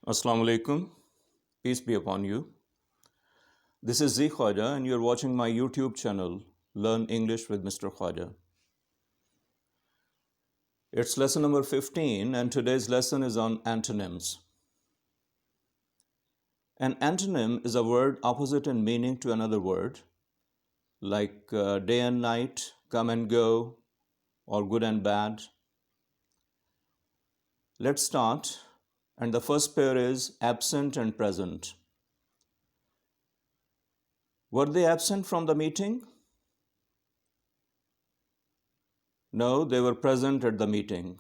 Assalamu alaikum. Peace be upon you. This is Khawaja and you're watching my YouTube channel, Learn English with Mr. Khawaja. It's lesson number 15 and today's lesson is on antonyms. An antonym is a word opposite in meaning to another word, like day and night, come and go, or good and bad. Let's start, and the first pair is absent and present. Were they absent from the meeting? No, they were present at the meeting.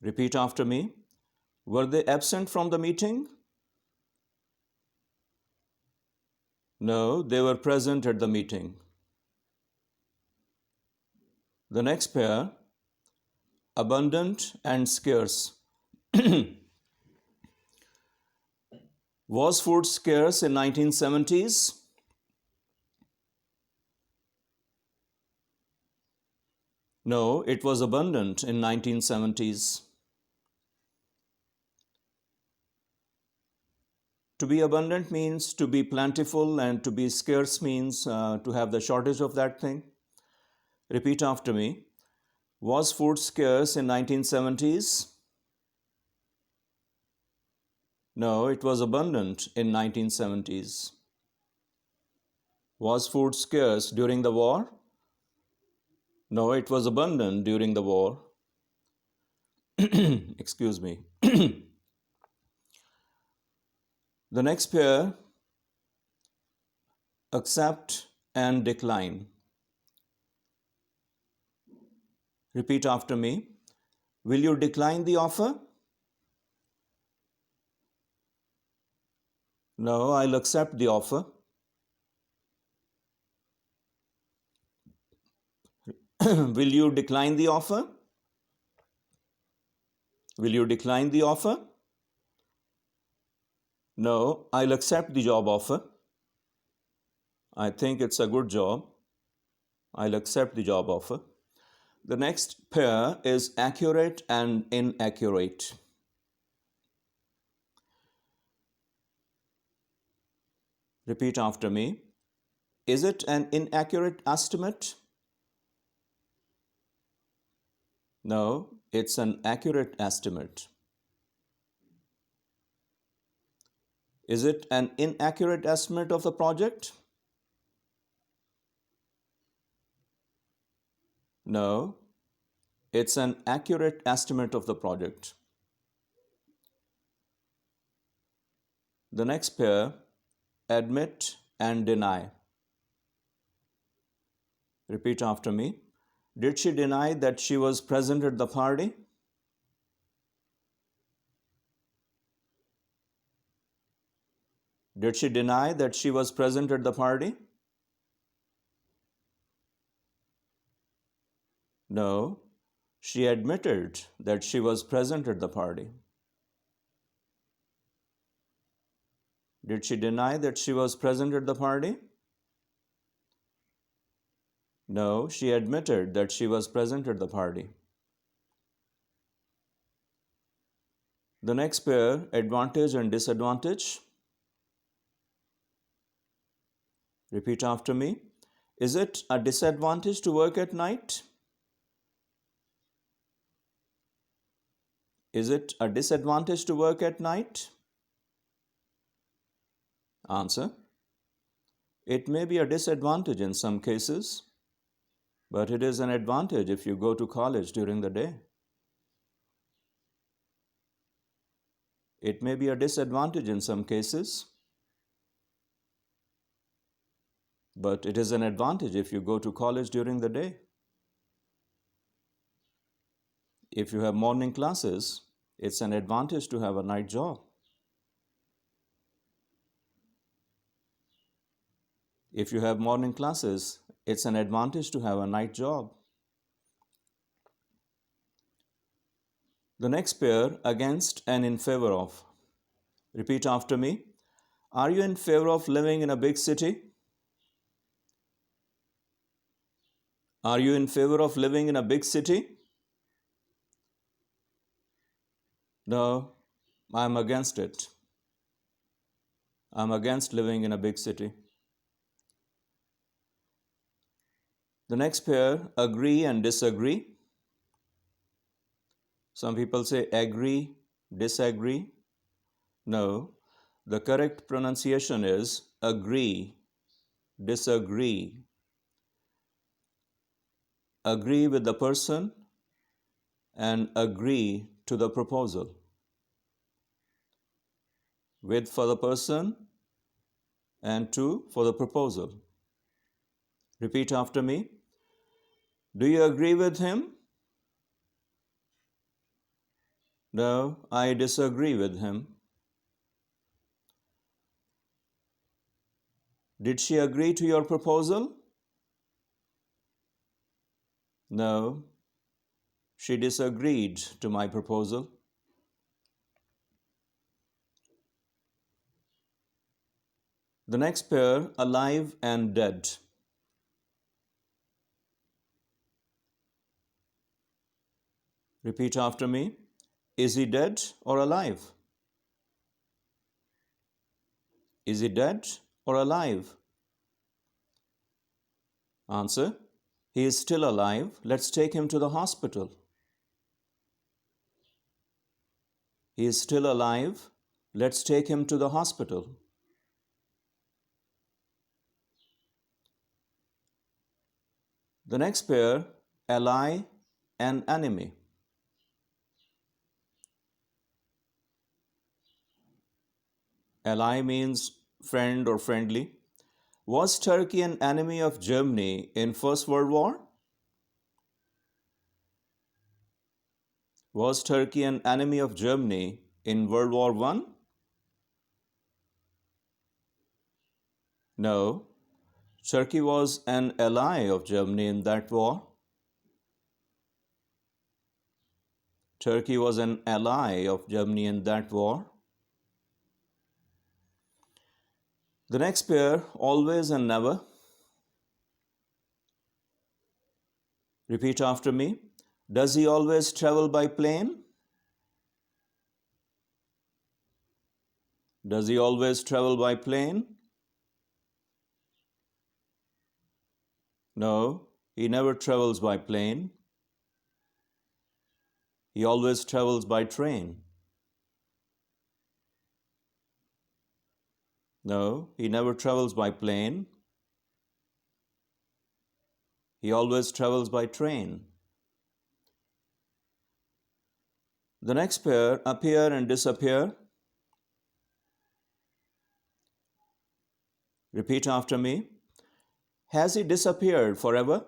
Repeat after me. Were they absent from the meeting? No, they were present at the meeting. The next pair, abundant and scarce. Was food scarce in 1970s? No, it was abundant in 1970s. To be abundant means to be plentiful, and to be scarce means to have the shortage of that thing. Repeat after me. Was food scarce in 1970s? No, it was abundant in 1970s. Was food scarce during the war? No, it was abundant during the war. Excuse me. The next pair, accept and decline. Repeat after me. Will you decline the offer? No, I'll accept the offer. Will you decline the offer? Will you decline the offer? No, I'll accept the job offer. I think it's a good job. I'll accept the job offer. The next pair is accurate and inaccurate. Repeat after me. Is it an inaccurate estimate? No, it's an accurate estimate. Is it an inaccurate estimate of the project? No, it's an accurate estimate of the project. The next pair, admit and deny. Repeat after me. Did she deny that she was present at the party? Did she deny that she was present at the party? No, she admitted that she was present at the party. Did she deny that she was present at the party? No, she admitted that she was present at the party. The next pair, advantage and disadvantage. Repeat after me. Is it a disadvantage to work at night? Is it a disadvantage to work at night? Answer. It may be a disadvantage in some cases, but it is an advantage if you go to college during the day. It may be a disadvantage in some cases, but it is an advantage if you go to college during the day. If you have morning classes, it's an advantage to have a night job. If you have morning classes, it's an advantage to have a night job. The next pair, against and in favor of. Repeat after me. Are you in favor of living in a big city? Are you in favor of living in a big city? No, I'm against it. I'm against living in a big city. The next pair, agree and disagree. Some people say agree, disagree. No, the correct pronunciation is agree, disagree. Agree with the person and agree to the proposal. With for the person and to for the proposal. Repeat after me. Do you agree with him? No, I disagree with him. Did she agree to your proposal? No, she disagreed to my proposal. The next pair, alive and dead. Repeat after me. Is he dead or alive? Is he dead or alive? Answer. He is still alive. Let's take him to the hospital. He is still alive. Let's take him to the hospital. The next pair, ally and enemy. Ally means friend or friendly. Was Turkey an enemy of Germany in First World War? Was Turkey an enemy of Germany in World War I? No. Turkey was an ally of Germany in that war. Turkey was an ally of Germany in that war. The next pair, always and never. Repeat after me. Does he always travel by plane? Does he always travel by plane? No, he never travels by plane. He always travels by train. No, he never travels by plane. He always travels by train. The next pair, appear and disappear. Repeat after me. Has he disappeared forever?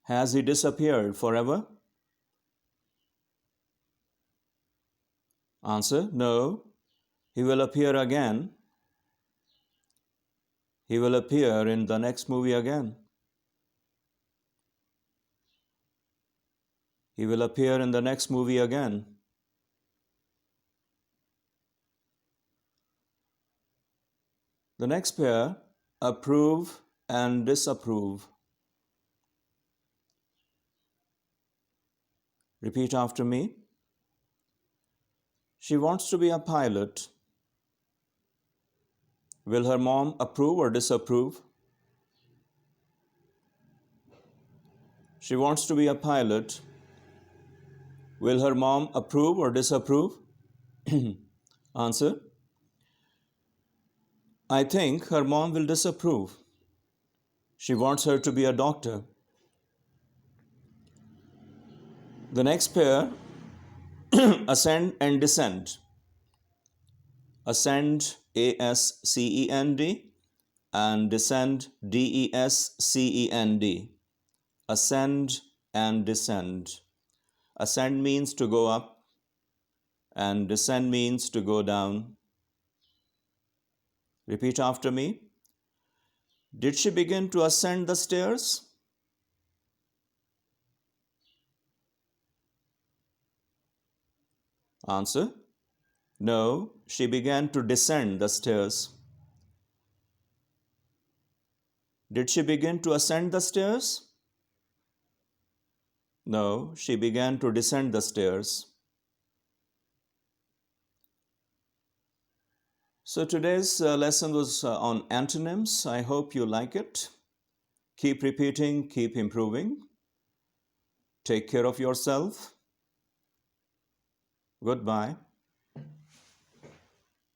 Has he disappeared forever? Answer, no. He will appear again. He will appear in the next movie again. He will appear in the next movie again. The next pair, approve and disapprove. Repeat after me. She wants to be a pilot. Will her mom approve or disapprove? She wants to be a pilot. Will her mom approve or disapprove? Answer. I think her mom will disapprove. She wants her to be a doctor. The next pair, ascend and descend. Ascend, A-S-C-E-N-D, and descend, D-E-S-C-E-N-D. Ascend and descend. Ascend means to go up, and descend means to go down. Repeat after me. Did she begin to ascend the stairs? Answer. No, she began to descend the stairs. Did she begin to ascend the stairs? No, she began to descend the stairs. So today's lesson was on antonyms. I hope you like it. Keep repeating, keep improving. Take care of yourself. Goodbye.